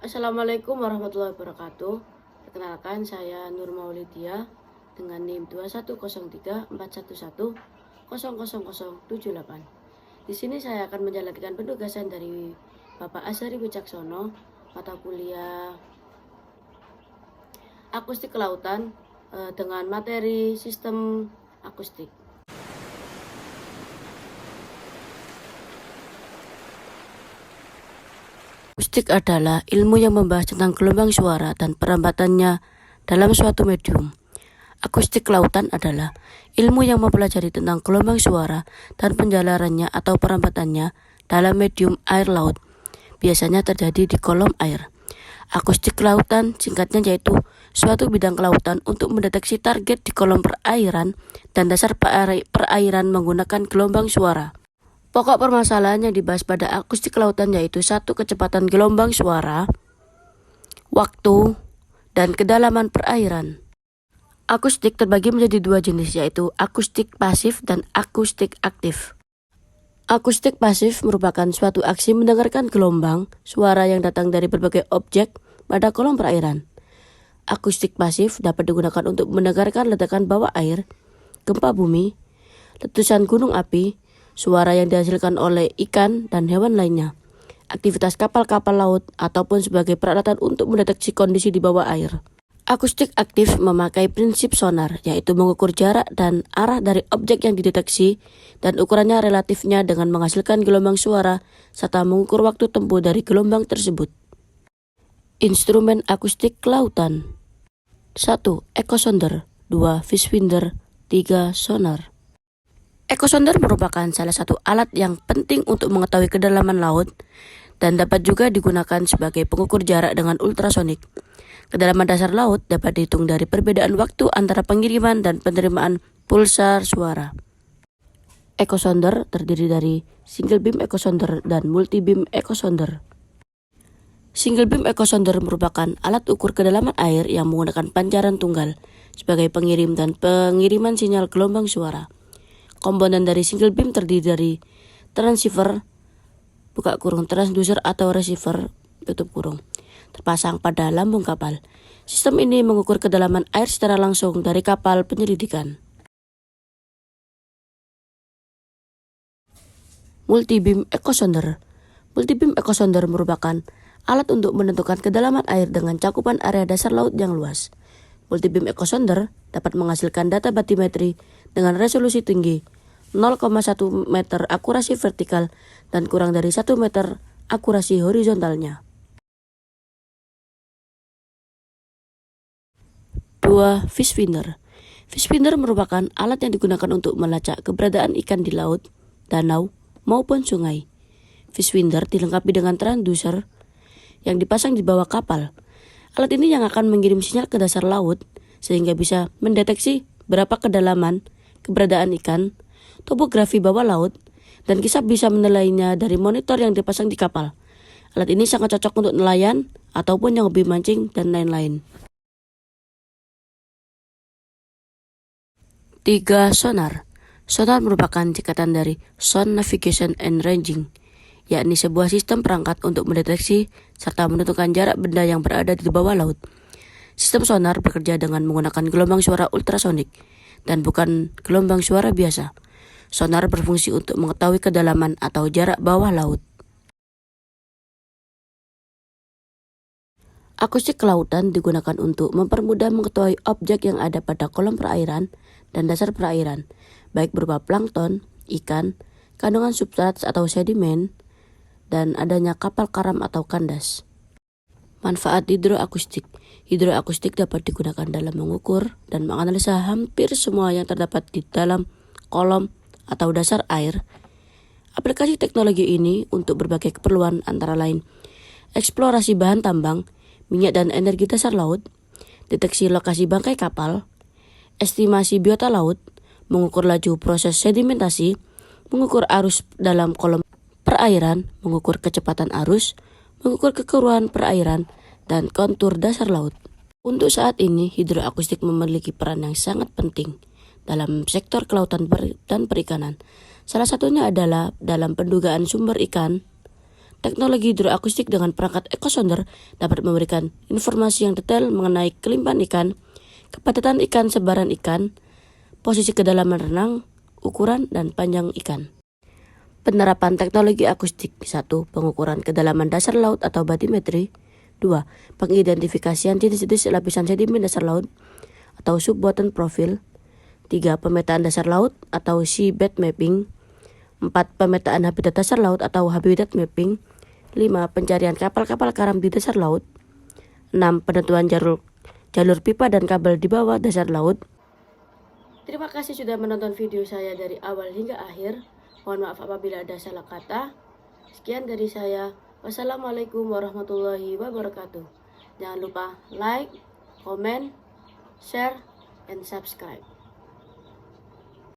Assalamualaikum warahmatullahi wabarakatuh. Perkenalkan, saya Nur Maulidia dengan NIM 2103411000078. Di sini saya akan menjalankan penugasan dari Bapak Azhari Wicaksono, mata kuliah Akustik Kelautan dengan materi Sistem Akustik. Akustik adalah ilmu yang membahas tentang gelombang suara dan perambatannya dalam suatu medium. Akustik kelautan adalah ilmu yang mempelajari tentang gelombang suara dan penjalarannya atau perambatannya dalam medium air laut, biasanya terjadi di kolom air. Akustik kelautan singkatnya yaitu suatu bidang kelautan untuk mendeteksi target di kolom perairan dan dasar perairan menggunakan gelombang suara. Pokok permasalahan yang dibahas pada akustik kelautan yaitu 1. Kecepatan gelombang suara, waktu, dan kedalaman perairan. Akustik terbagi menjadi dua jenis yaitu akustik pasif dan akustik aktif. Akustik pasif merupakan suatu aksi mendengarkan gelombang suara yang datang dari berbagai objek pada kolom perairan. Akustik pasif dapat digunakan untuk mendengarkan ledakan bawah air, gempa bumi, letusan gunung api, suara yang dihasilkan oleh ikan dan hewan lainnya, aktivitas kapal-kapal laut, ataupun sebagai peralatan untuk mendeteksi kondisi di bawah air. Akustik aktif memakai prinsip sonar, yaitu mengukur jarak dan arah dari objek yang dideteksi dan ukurannya relatifnya dengan menghasilkan gelombang suara serta mengukur waktu tempuh dari gelombang tersebut. Instrumen akustik kelautan: 1. Echosonder, 2. Fishfinder, 3. Sonar. Echosonder merupakan salah satu alat yang penting untuk mengetahui kedalaman laut dan dapat juga digunakan sebagai pengukur jarak dengan ultrasonik. Kedalaman dasar laut dapat dihitung dari perbedaan waktu antara pengiriman dan penerimaan pulsar suara. Echosonder terdiri dari single beam echosonder dan multi beam echosonder. Single beam echosonder merupakan alat ukur kedalaman air yang menggunakan pancaran tunggal sebagai pengirim dan pengiriman sinyal gelombang suara. Komponen dari single beam terdiri dari transceiver (transducer atau receiver) terpasang pada lambung kapal. Sistem ini mengukur kedalaman air secara langsung dari kapal penyelidikan. Multi-beam echosonder. Multi-beam echosonder merupakan alat untuk menentukan kedalaman air dengan cakupan area dasar laut yang luas. Multi-beam echosonder dapat menghasilkan data batimetri dengan resolusi tinggi 0,1 meter akurasi vertikal dan kurang dari 1 meter akurasi horizontalnya. 2. Fishfinder. Fishfinder merupakan alat yang digunakan untuk melacak keberadaan ikan di laut, danau, maupun sungai. Fishfinder dilengkapi dengan transducer yang dipasang di bawah kapal. Alat ini yang akan mengirim sinyal ke dasar laut sehingga bisa mendeteksi berapa kedalaman keberadaan ikan, topografi bawah laut, dan bisa menilainya dari monitor yang dipasang di kapal. Alat ini sangat cocok untuk nelayan ataupun yang hobi mancing dan lain-lain. 3. Sonar. Sonar merupakan singkatan dari Sound Navigation and Ranging, yakni sebuah sistem perangkat untuk mendeteksi serta menentukan jarak benda yang berada di bawah laut. Sistem sonar bekerja dengan menggunakan gelombang suara ultrasonik dan bukan gelombang suara biasa. Sonar berfungsi untuk mengetahui kedalaman atau jarak bawah laut. Akustik kelautan digunakan untuk mempermudah mengetahui objek yang ada pada kolom perairan dan dasar perairan, baik berupa plankton, ikan, kandungan substrat atau sedimen, dan adanya kapal karam atau kandas. Manfaat hidroakustik. Hidroakustik dapat digunakan dalam mengukur dan menganalisa hampir semua yang terdapat di dalam kolom atau dasar air. Aplikasi teknologi ini untuk berbagai keperluan antara lain eksplorasi bahan tambang, minyak dan energi dasar laut, deteksi lokasi bangkai kapal, estimasi biota laut, mengukur laju proses sedimentasi, mengukur arus dalam kolom perairan, mengukur kecepatan arus, mengukur kekeruhan perairan, dan kontur dasar laut. Untuk saat ini, hidroakustik memiliki peran yang sangat penting dalam sektor kelautan dan perikanan. Salah satunya adalah dalam pendugaan sumber ikan Teknologi hidroakustik dengan perangkat ekosonder dapat memberikan informasi yang detail mengenai kelimpahan ikan, kepadatan ikan, sebaran ikan, posisi kedalaman renang, ukuran, dan panjang ikan. Penerapan teknologi akustik. 1. Pengukuran kedalaman dasar laut atau batimetri. 2. Pengidentifikasian jenis-jenis lapisan sedimen dasar laut atau subbottom profil. 3. Pemetaan dasar laut atau seabed mapping. 4. Pemetaan habitat dasar laut atau habitat mapping. 5. Pencarian kapal-kapal karam di dasar laut. 6. Penentuan jalur pipa dan kabel di bawah dasar laut. Terima kasih sudah menonton video saya dari awal hingga akhir. Mohon maaf apabila ada salah kata. Sekian dari saya. Wassalamualaikum warahmatullahi wabarakatuh. Jangan lupa like, comment, share, and subscribe.